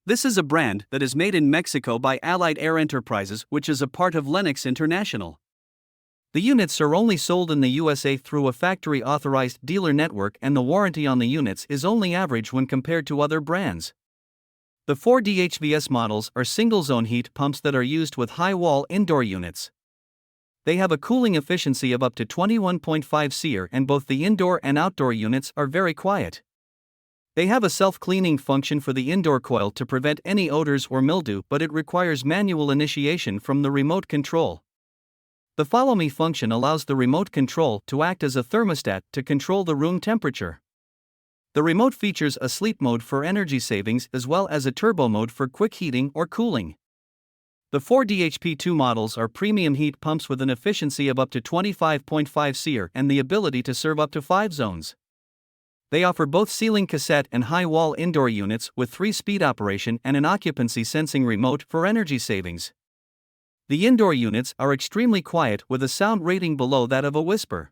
This is a brand that is made in Mexico by Allied Air Enterprises, which is a part of Lennox International. The units are only sold in the USA through a factory-authorized dealer network, and the warranty on the units is only average when compared to other brands. The 4 DHVS models are single-zone heat pumps that are used with high-wall indoor units. They have a cooling efficiency of up to 21.5 Seer, and both the indoor and outdoor units are very quiet. They have a self-cleaning function for the indoor coil to prevent any odors or mildew, but it requires manual initiation from the remote control. The Follow Me function allows the remote control to act as a thermostat to control the room temperature. The remote features a sleep mode for energy savings as well as a turbo mode for quick heating or cooling. The 4 DHP2 models are premium heat pumps with an efficiency of up to 25.5 Seer and the ability to serve up to 5 zones. They offer both ceiling cassette and high-wall indoor units with 3-speed operation and an occupancy sensing remote for energy savings. The indoor units are extremely quiet with a sound rating below that of a whisper.